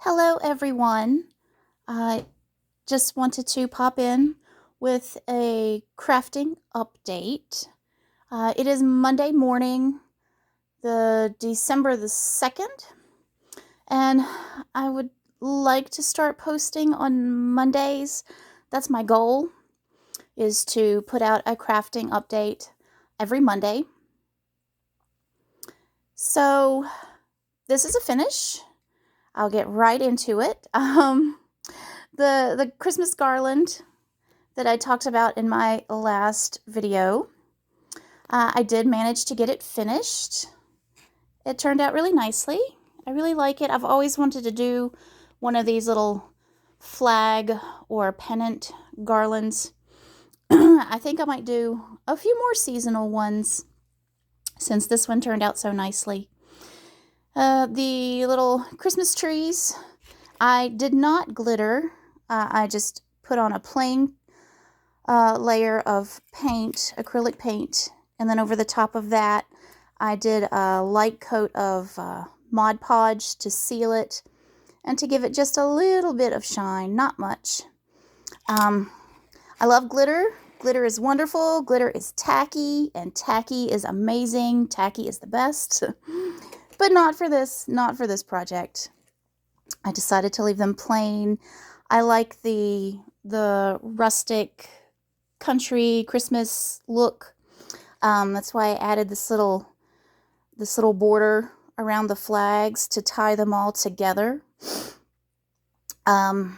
Hello, everyone. I just wanted to pop in with a crafting update. It is Monday morning, the December the 2nd, and I would like to start posting on Mondays. That's my goal, is to put out a crafting update every Monday. So this is a finish. I'll get right into it. The Christmas garland that I talked about in my last video, I did manage to get it finished. It turned out really nicely. I really like it. I've always wanted to do one of these little flag or pennant garlands. I think I might do a few more seasonal ones since this one turned out so nicely. The little Christmas trees, I did not glitter. I just put on a plain layer of paint, acrylic paint, and then over the top of that I did a light coat of Mod Podge to seal it and to give it just a little bit of shine, not much. I love glitter. Glitter is wonderful. Glitter is tacky, and tacky is amazing. Tacky is the best. But not for this project. I decided to leave them plain. I like the rustic country Christmas look. That's why I added this little border around the flags to tie them all together. And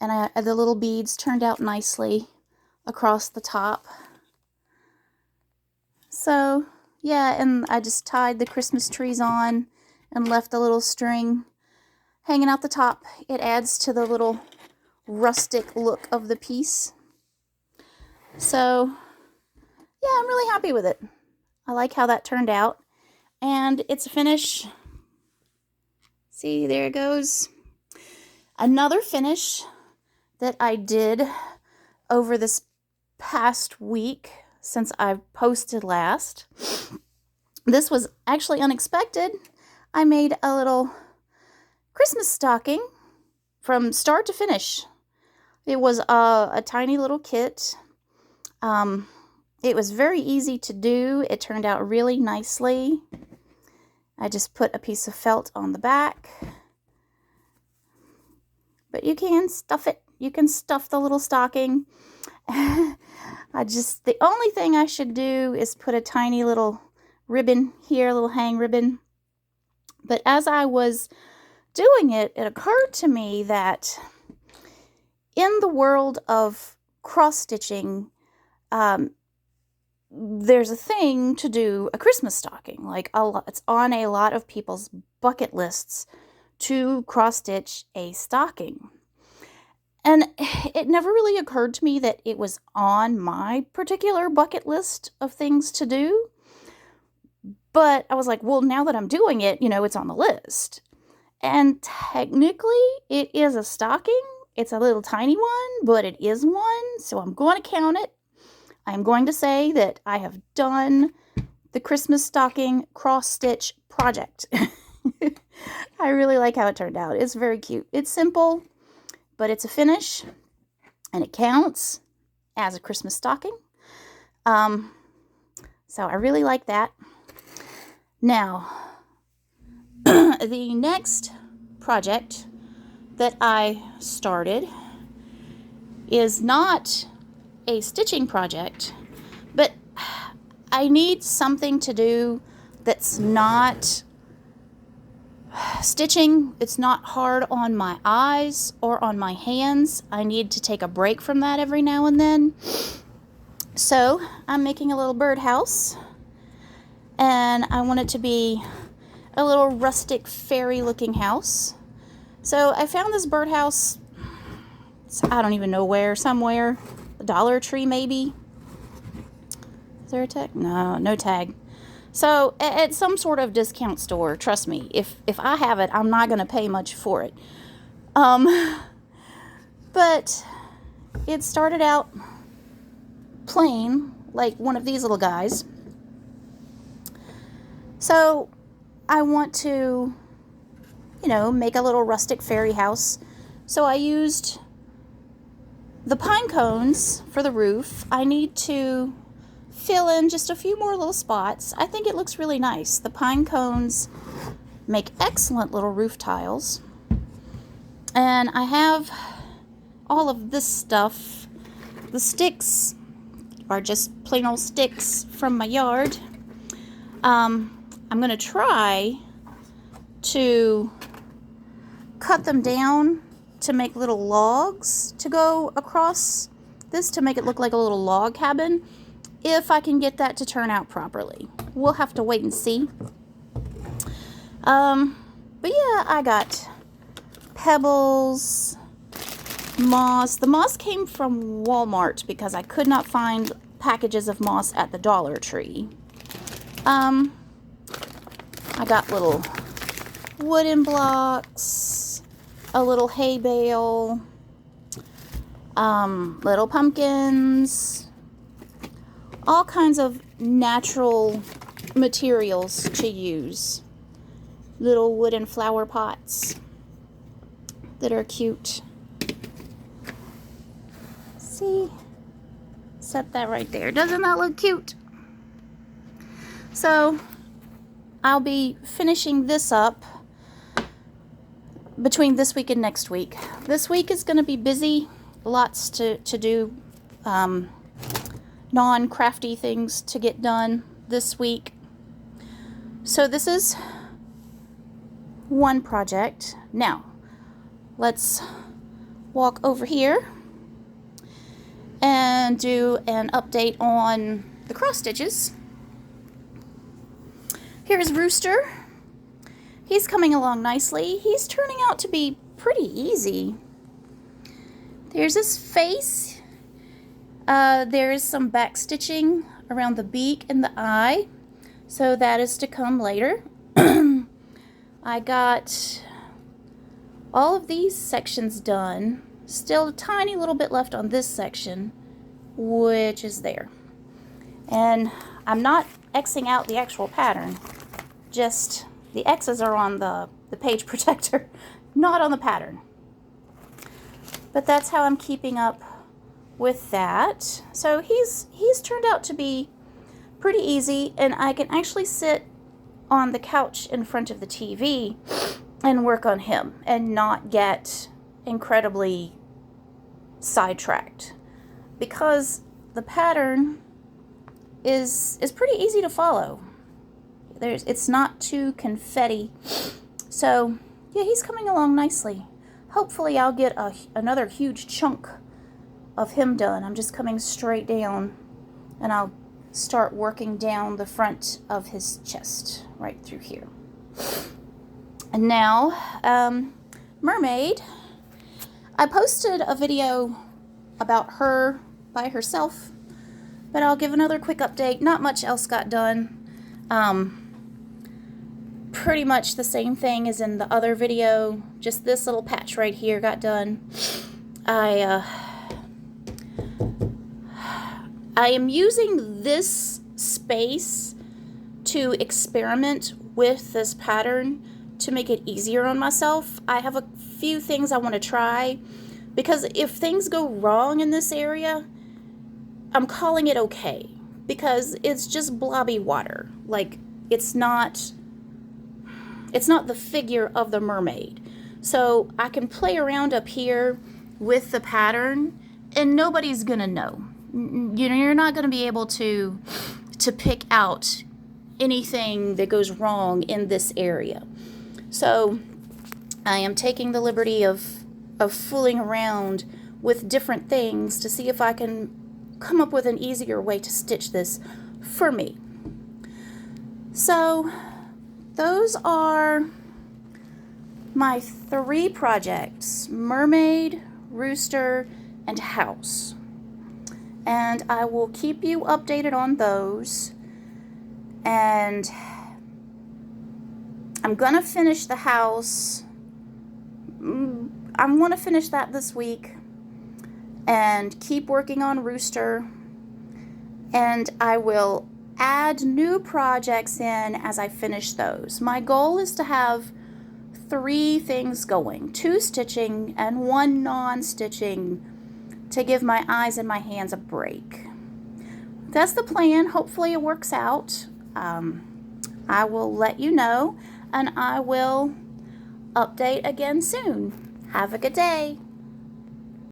the little beads turned out nicely across the top. So yeah, and I just tied the Christmas trees on and left a little string hanging out the top. It adds to the little rustic look of the piece. So yeah, I'm really happy with it. I like how that turned out. And it's a finish. See, there it goes. Another finish that I did over this past week since I posted last. This was actually unexpected. I made a little Christmas stocking from start to finish. It was a tiny little kit. It was very easy to do. It turned out really nicely. I just put a piece of felt on the back. But you can stuff it. You can stuff the little stocking. The only thing I should do is put a tiny little ribbon here, a little hang ribbon. But as I was doing it, it occurred to me that in the world of cross-stitching, there's a thing to do a Christmas stocking. Like it's on a lot of people's bucket lists to cross-stitch a stocking. And it never really occurred to me that it was on my particular bucket list of things to do. But I was like, well, now that I'm doing it, it's on the list. And technically, it is a stocking. It's a little tiny one, but it is one. So I'm going to count it. I'm going to say that I have done the Christmas stocking cross-stitch project. I really like how it turned out. It's very cute. It's simple, but it's a finish, and it counts as a Christmas stocking. So I really like that. Now, the next project that I started is not a stitching project, but I need something to do that's not stitching. It's not hard on my eyes or on my hands. I need to take a break from that every now and then. So I'm making a little birdhouse, and I want it to be a little rustic fairy looking house. So I found this birdhouse, I don't even know where, somewhere, a Dollar Tree maybe. Is there a tag? No tag. So at some sort of discount store, trust me, if I have it, I'm not going to pay much for it. But it started out plain, like one of these little guys. So I want to you know, make a little rustic fairy house. So I used the pine cones for the roof. I need to fill in just a few more little spots. I think it looks really nice. The pine cones make excellent little roof tiles. And I have all of this stuff. The sticks are just plain old sticks from my yard. I'm going to try to cut them down to make little logs to go across this to make it look like a little log cabin, if I can get that to turn out properly. We'll have to wait and see. But yeah, I got pebbles, moss. The moss came from Walmart because I could not find packages of moss at the Dollar Tree. I got little wooden blocks, a little hay bale, little pumpkins, all kinds of natural materials to use. Little wooden flower pots that are cute. See? Set that right there. Doesn't that look cute? So, I'll be finishing this up between this week and next week. This week is going to be busy. Lots to do. Non-crafty things to get done this week. So this is one project. Now, let's walk over here and do an update on the cross stitches. Here's Rooster. He's coming along nicely. He's turning out to be pretty easy. There's his face. There is some back stitching around the beak and the eye, so that is to come later. I got all of these sections done. Still a tiny little bit left on this section, which is there. And I'm not Xing out the actual pattern. Just the X's are on the page protector, not on the pattern. But that's how I'm keeping up with that. So he's turned out to be pretty easy, and I can actually sit on the couch in front of the TV and work on him and not get incredibly sidetracked, because the pattern is pretty easy to follow. It's not too confetti. So yeah, he's coming along nicely. Hopefully I'll get another huge chunk of him done. I'm just coming straight down, and I'll start working down the front of his chest right through here. And now, Mermaid. I posted a video about her by herself, but I'll give another quick update. Not much else got done. Pretty much the same thing as in the other video. Just this little patch right here got done. I am using this space to experiment with this pattern to make it easier on myself. I have a few things I want to try, because if things go wrong in this area, I'm calling it okay, because it's just blobby water. Like, it's not the figure of the mermaid. So I can play around up here with the pattern and nobody's gonna know. You know, you're not gonna be able to pick out anything that goes wrong in this area. So I am taking the liberty of fooling around with different things to see if I can come up with an easier way to stitch this for me. So those are my 3 projects: Mermaid, Rooster, and House. And I will keep you updated on those. And I'm gonna finish the house. I'm gonna finish that this week and keep working on Rooster. And I will add new projects in as I finish those. My goal is to have 3 things going, 2 stitching and 1 non-stitching, to give my eyes and my hands a break. That's the plan. Hopefully it works out. I will let you know, and I will update again soon. Have a good day.